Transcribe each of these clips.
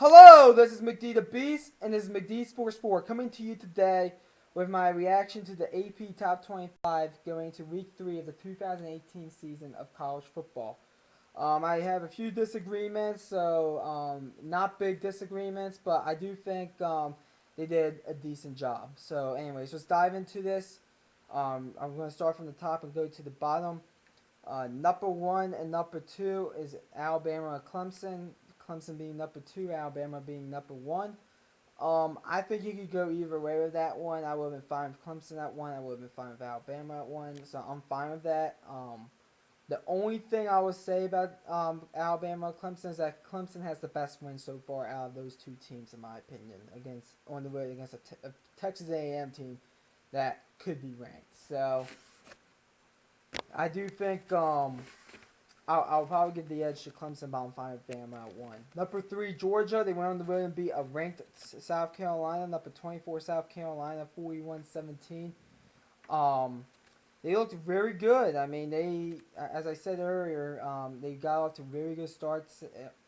Hello, this is McD the Beast, and this is McD Sports 4 coming to you today with my reaction to the AP Top 25 going to Week 3 of the 2018 season of college football. I have a few disagreements, so not big disagreements, but I do think they did a decent job. So, anyways, let's dive into this. I'm going to start from the top and go to the bottom. Number 1 and number 2 is Alabama and Clemson. Clemson being number 2, Alabama being number 1. I think you could go either way with that one. I would have been fine with Clemson at 1. I would have been fine with Alabama at 1. So I'm fine with that. The only thing I would say about Alabama and Clemson is that Clemson has the best win so far out of those two teams, in my opinion, against on the road against a Texas A&M team that could be ranked. So I do think I'll probably give the edge to Clemson, but I'm fine with Bama at 1. Number 3, Georgia. They went on the road and beat a ranked South Carolina. Number 24, South Carolina, 41-17. They looked very good. I mean, they, as I said earlier, they got off to very good starts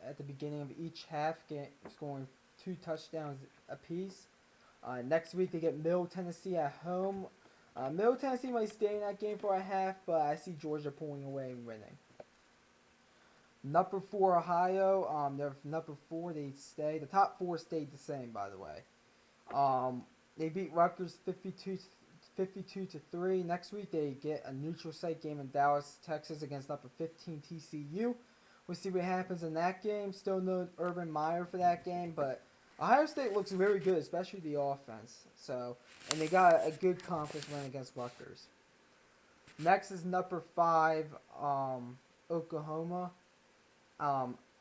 at the beginning of each half, scoring 2 touchdowns apiece. Next week, they get Middle Tennessee at home. Middle Tennessee might stay in that game for a half, but I see Georgia pulling away and winning. Number 4, Ohio. They're number 4. They stay. The top 4 stayed the same, by the way. They beat Rutgers 52-3. Next week, they get a neutral site game in Dallas, Texas, against number 15 TCU. We'll see what happens in that game. Still no Urban Meyer for that game, but Ohio State looks very good, especially the offense. So, and they got a good conference win against Rutgers. Next is number 5, Oklahoma.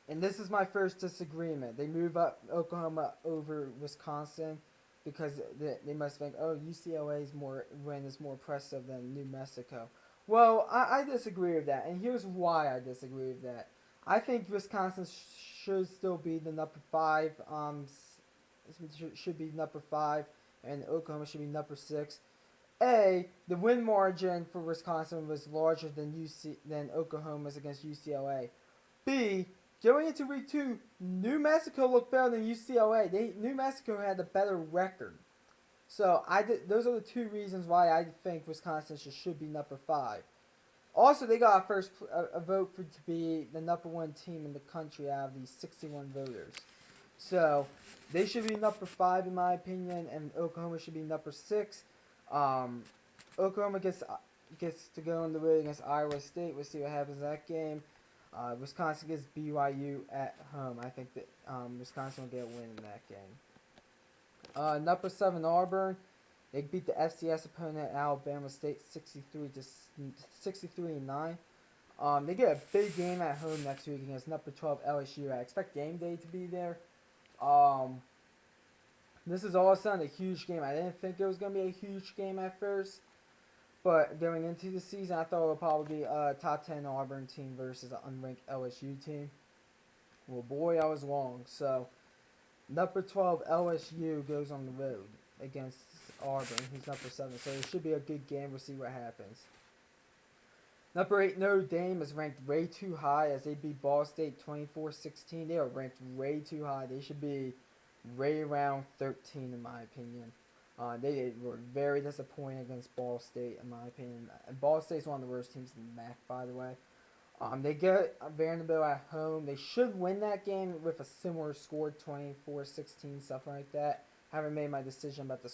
And this is my first disagreement. They move up Oklahoma over Wisconsin because they must think, oh, UCLA's win is more impressive than New Mexico. Well, I disagree with that, and here's why I disagree with that. I think Wisconsin should still be the number 5. Should be number 5, and Oklahoma should be number 6. The win margin for Wisconsin was larger than Oklahoma's against UCLA. B, going into week 2, New Mexico looked better than UCLA. New Mexico had a better record. So those are the 2 reasons why I think Wisconsin should be number 5. Also, they got a vote to be the number 1 team in the country out of these 61 voters. So they should be number 5 in my opinion, and Oklahoma should be number 6. Oklahoma gets to go on the road against Iowa State. We'll see what happens in that game. Wisconsin gets BYU at home. I think that Wisconsin will get a win in that game. Number 7, Auburn. They beat the FCS opponent Alabama State 63-9. They get a big game at home next week against number 12 LSU. I expect game day to be there. This is all of a sudden a huge game. I didn't think it was going to be a huge game at first. But going into the season, I thought it would probably be a top 10 Auburn team versus an unranked LSU team. Well, boy, I was wrong. So, number 12 LSU goes on the road against Auburn, who's number 7. So, it should be a good game. We'll see what happens. Number 8, Notre Dame is ranked way too high as they beat Ball State 24-16. They are ranked way too high. They should be right around 13, in my opinion. They were very disappointing against Ball State, in my opinion. Ball State's one of the worst teams in the MAC, by the way. They get Vanderbilt at home. They should win that game with a similar score, 24-16, something like that. Haven't made my decision about the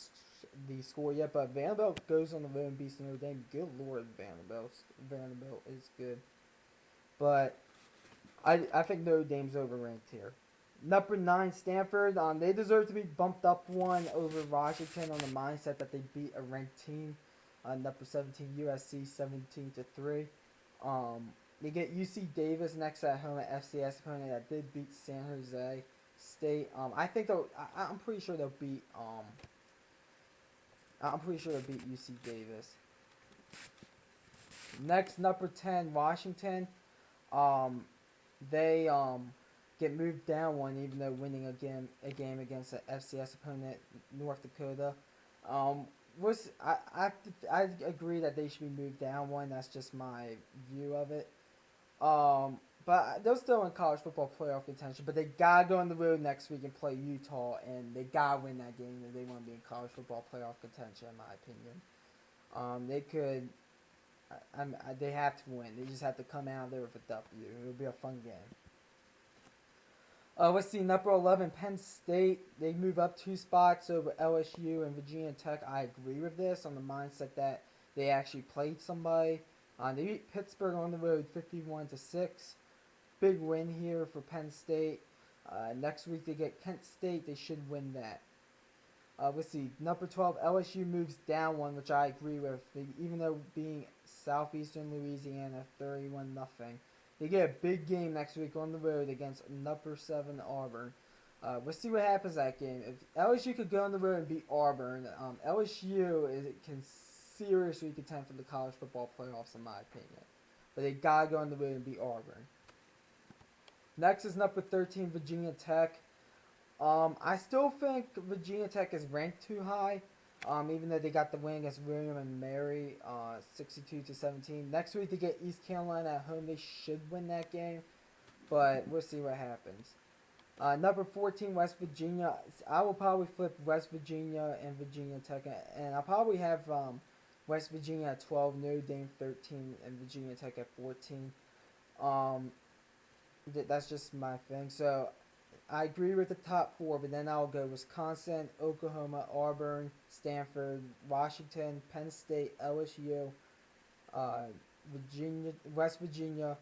score yet, but Vanderbilt goes on the road and beats Notre Dame. Good Lord, Vanderbilt is good. But I think Notre Dame's overranked here. Number 9, Stanford. They deserve to be bumped up 1 over Washington on the mindset that they beat a ranked team. Number 17, USC 17-3. They get UC Davis next at home at FCS opponent that did beat San Jose State. I think I'm pretty sure they'll beat. I'm pretty sure they'll beat UC Davis. Next, number 10, Washington. They get moved down 1 even though winning a game against an FCS opponent, North Dakota. I agree that they should be moved down 1. That's just my view of it. but they're still in college football playoff contention. But they gotta go on the road next week and play Utah, and they gotta win that game if they want to be in college football playoff contention, in my opinion. They could. They have to win. They just have to come out there with a W. It'll be a fun game. Let's see, number 11, Penn State. They move up 2 spots over LSU and Virginia Tech. I agree with this on the mindset that they actually played somebody. They beat Pittsburgh on the road 51-6. Big win here for Penn State. Next week they get Kent State. They should win that. Let's see, number 12, LSU moves down 1, which I agree with. Even though being Southeastern Louisiana 31-0. They get a big game next week on the road against number 7 Auburn. We'll see what happens that game. If LSU could go on the road and beat Auburn, LSU can seriously contend for the college football playoffs, in my opinion. But they gotta go on the road and beat Auburn. Next is number 13, Virginia Tech. I still think Virginia Tech is ranked too high. Even though they got the win against William and Mary, 62-17. Next week they get East Carolina at home. They should win that game, but we'll see what happens. Number 14, West Virginia. I will probably flip West Virginia and Virginia Tech, and I'll probably have West Virginia at 12, Notre Dame 13, and Virginia Tech at 14. That's just my thing. So I agree with the top 4, but then I'll go Wisconsin, Oklahoma, Auburn, Stanford, Washington, Penn State, LSU, Virginia, West Virginia,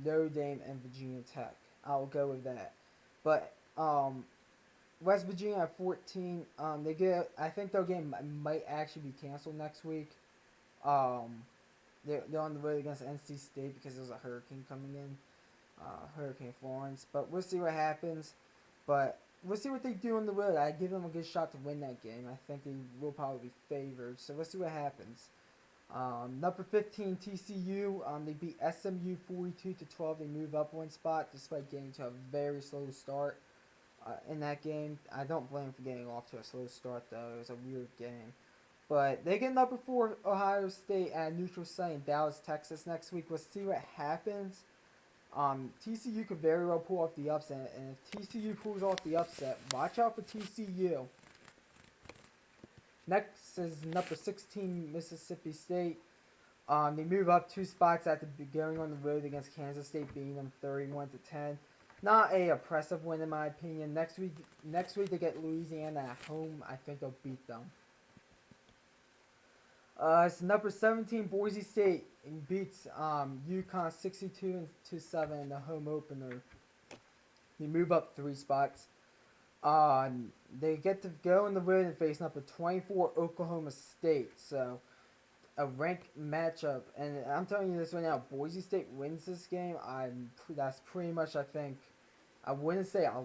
Notre Dame, and Virginia Tech. I'll go with that. But West Virginia at 14, I think their game might actually be canceled next week. They're on the road against NC State because there's a hurricane coming in. Hurricane Florence, but we'll see what happens. But we'll see what they do on the road. I give them a good shot to win that game. I think they will probably be favored. So we'll see what happens. Number 15, TCU. They beat SMU 42-12. They move up 1 spot despite getting to a very slow start in that game. I don't blame them for getting off to a slow start though. It was a weird game. But they get number 4 Ohio State at a neutral site in Dallas, Texas next week. We'll see what happens. TCU could very well pull off the upset, and if TCU pulls off the upset, watch out for TCU. Next is number 16, Mississippi State. They move up 2 spots after going on the road against Kansas State, beating them 31-10. Not a oppressive win in my opinion. Next week they get Louisiana at home. I think they'll beat them. It's number 17, Boise State, and beats UConn 62-7 in the home opener. They move up 3 spots. They get to go on the road and face number 24 Oklahoma State. So a ranked matchup, and I'm telling you this right now. Boise State wins this game. That's pretty much, I think. I wouldn't say a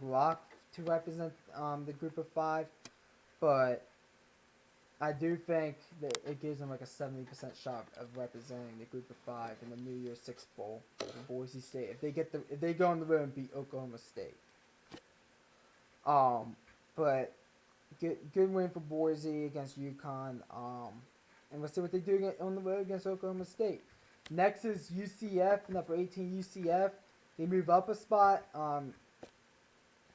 lock to represent the group of 5, but I do think that it gives them like a 70% shot of representing the group of 5 in the New Year's Six Bowl for Boise State. If they go on the road and beat Oklahoma State. But good win for Boise against UConn. And we'll see what they do on the road against Oklahoma State. Next is UCF, number 18 UCF. They move up a spot.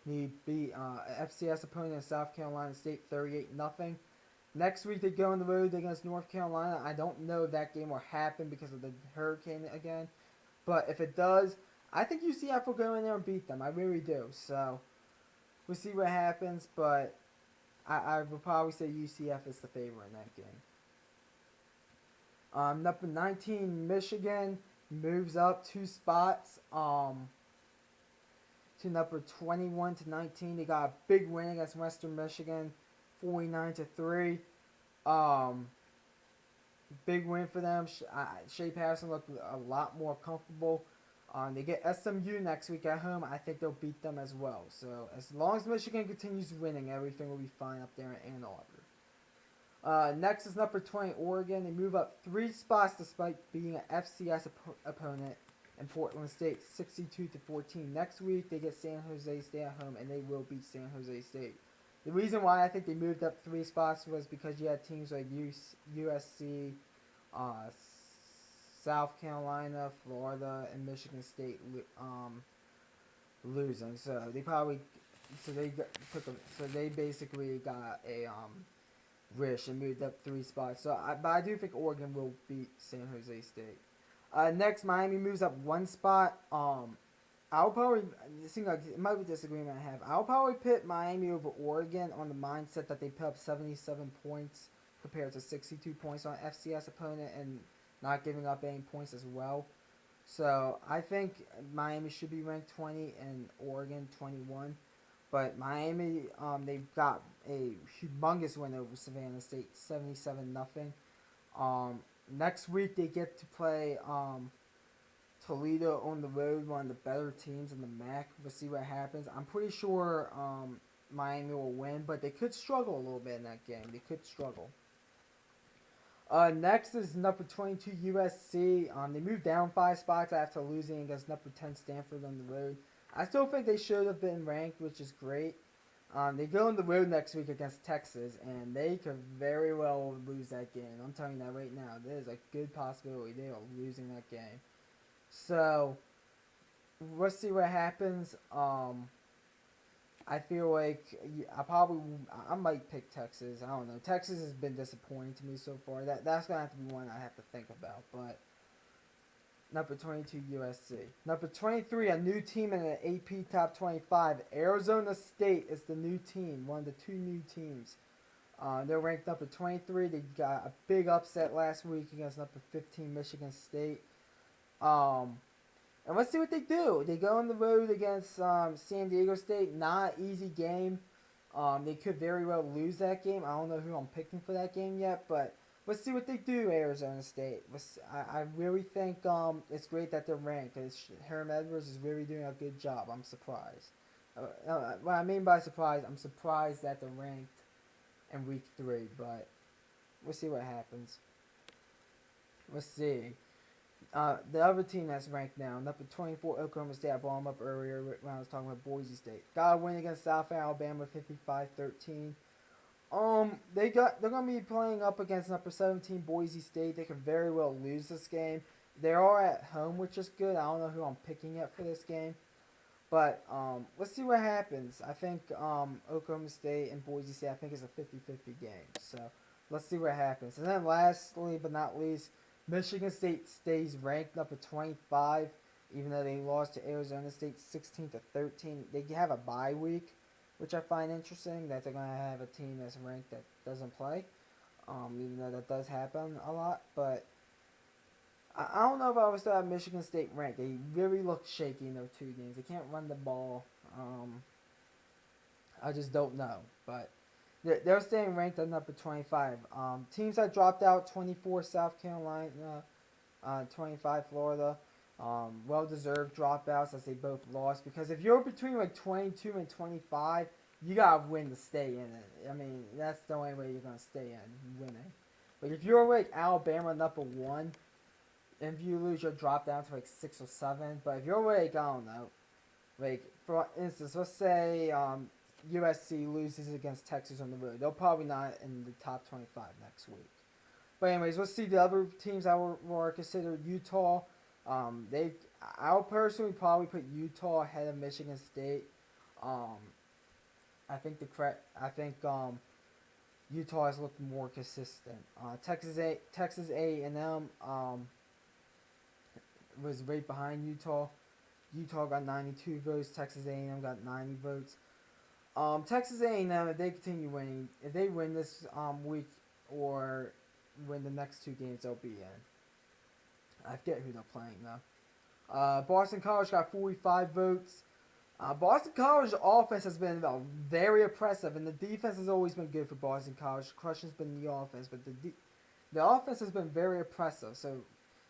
They beat FCS opponent in South Carolina State 38-0. Next week they go on the road against North Carolina. I don't know if that game will happen because of the hurricane again. But if it does, I think UCF will go in there and beat them. I really do. So we'll see what happens. But I would probably say UCF is the favorite in that game. Number 19, Michigan moves up 2 spots to number 21-19. They got a big win against Western Michigan. 49-3. Big win for them. Shea Patterson looked a lot more comfortable. They get SMU next week at home. I think they'll beat them as well. So as long as Michigan continues winning, everything will be fine up there in Ann Arbor. Next is number 20, Oregon. They move up 3 spots despite being an FCS opponent in Portland State, 62-14. Next week they get San Jose State at home, and they will beat San Jose State. The reason why I think they moved up 3 spots was because you had teams like USC, South Carolina, Florida, and Michigan State losing. So they basically got a wish and moved up 3 spots. But I do think Oregon will beat San Jose State. Next, Miami moves up 1 spot. I'll probably, it seems like it might be a disagreement I have. I'll probably pit Miami over Oregon on the mindset that they put up 77 points compared to 62 points on FCS opponent and not giving up any points as well. So I think Miami should be ranked 20 and Oregon 21. But Miami, they've got a humongous win over Savannah State, 77-0. Next week they get to play Toledo on the road, one of the better teams in the MAC. We'll see what happens. I'm pretty sure Miami will win, but they could struggle a little bit in that game. They could struggle. Next is number 22 USC. They moved down 5 spots after losing against number 10 Stanford on the road. I still think they should have been ranked, which is great. They go on the road next week against Texas, and they could very well lose that game. I'm telling you that right now. There's a good possibility they are losing that game. So, we'll see what happens. I feel like I might pick Texas. I don't know. Texas has been disappointing to me so far. That's gonna have to be one I have to think about. But number 22 USC. Number 23, a new team in the AP Top 25. Arizona State is the new team. One of the 2 new teams. They're ranked number 23. They got a big upset last week against number 15 Michigan State. And let's see what they do. They go on the road against San Diego State. Not an easy game. They could very well lose that game. I don't know who I'm picking for that game yet, but let's see what they do, Arizona State. I really think it's great that they're ranked. Herm Edwards is really doing a good job. I'm surprised. What I mean by surprised, I'm surprised that they're ranked in week 3, but we'll see what happens. Let's see. The other team that's ranked now, number 24 Oklahoma State. I brought them up earlier when I was talking about Boise State. Got a win against South Alabama, 55-13. They're gonna be playing up against number 17 Boise State. They could very well lose this game. They are at home, which is good. I don't know who I'm picking yet for this game, but let's see what happens. I think Oklahoma State and Boise State, I think, is a 50-50 game. So let's see what happens. And then lastly but not least, Michigan State stays ranked number 25, even though they lost to Arizona State 16-13. They have a bye week, which I find interesting, that they're going to have a team that's ranked that doesn't play, even though that does happen a lot. But I don't know if I would still have Michigan State ranked. They really look shaky in those 2 games. They can't run the ball. I just don't know. But they're staying ranked at number 25. Teams that dropped out: 24 South Carolina, 25 Florida. Well-deserved dropouts as they both lost. Because if you're between like 22 and 25, you gotta win to stay in it. I mean, that's the only way you're gonna stay in, winning. But if you're like Alabama number 1, and if you lose, you'll drop down to like 6 or 7. But if you're like, I don't know, like for instance, let's say USC loses against Texas on the road. They're probably not in the top 25 next week. But anyways, let's see the other teams that were considered. Utah. I'll personally probably put Utah ahead of Michigan State. I think Utah has looked more consistent. Texas A&M was right behind Utah. Utah got 92 votes. Texas A&M got 90 votes. Texas A&M, if they continue winning, if they win this week or win the next 2 games, they'll be in. I forget who they're playing though. Boston College got 45 votes. Boston College offense has been very impressive, and the defense has always been good for Boston College. The question's been the offense, but the offense has been very impressive. So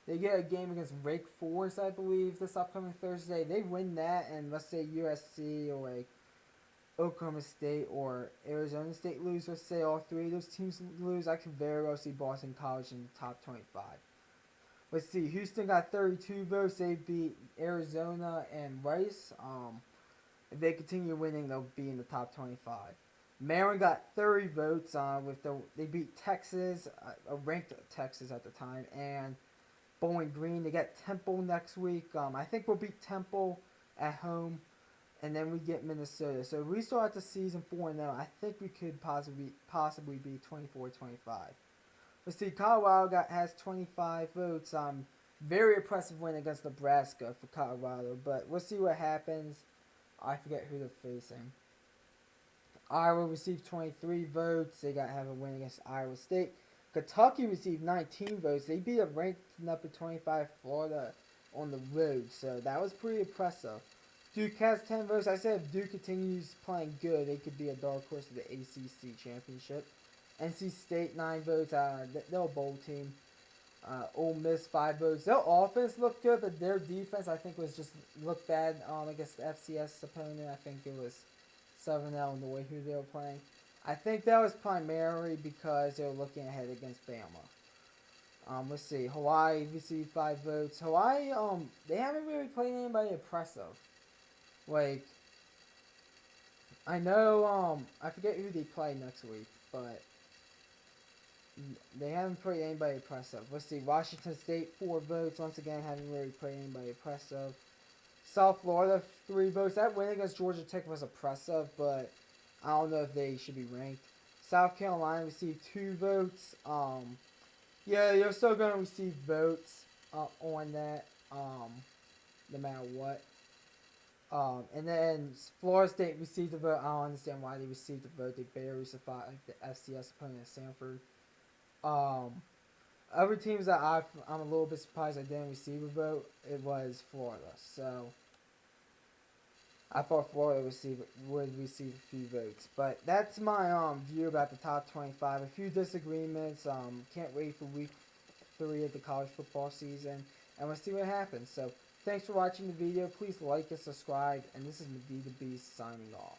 they get a game against Wake Forest, I believe, this upcoming Thursday. They win that, and let's say USC or like Oklahoma State or Arizona State lose. Let's say all 3 of those teams lose. I could very well see Boston College in the top 25. Let's see. Houston got 32 votes. They beat Arizona and Rice. If they continue winning, they'll be in the top 25. Maryland got 30 votes. They beat Texas, a ranked Texas at the time, and Bowling Green. They get Temple next week. I think we'll beat Temple at home, and then we get Minnesota. So if we start the season 4-0, I think we could possibly be 24-25. Let's see. Colorado has 25 votes. Very impressive win against Nebraska for Colorado, but we'll see what happens. I forget who they're facing. Iowa received 23 votes. They have a win against Iowa State. Kentucky received 19 votes. They beat a ranked number 25 Florida on the road, so that was pretty impressive. Duke has 10 votes. I said if Duke continues playing good, they could be a dark horse to the ACC championship. NC State 9 votes. They're a bowl team. Ole Miss 5 votes. Their offense looked good, but their defense I think was just looked bad against the FCS opponent. I think it was Southern Illinois who they were playing. I think that was primarily because they were looking ahead against Bama. Let's see. Hawaii received 5 votes. Hawaii, they haven't really played anybody impressive. Like, I know, I forget who they play next week, but they haven't played anybody impressive. Let's see. Washington State, 4 votes. Once again, haven't really played anybody impressive. South Florida, 3 votes. That win against Georgia Tech was impressive, but I don't know if they should be ranked. South Carolina received 2 votes. Yeah, you're still going to receive votes on that, no matter what. And then Florida State received a vote. I don't understand why they received a vote. They barely survived the FCS opponent, Stanford. Other teams that I'm a little bit surprised I didn't receive a vote, it was Florida. So I thought Florida would receive a few votes. But that's my view about the top 25. A few disagreements. Can't wait for week 3 of the college football season, and we'll see what happens. So thanks for watching the video. Please like and subscribe. And this is Medina the Beast signing off.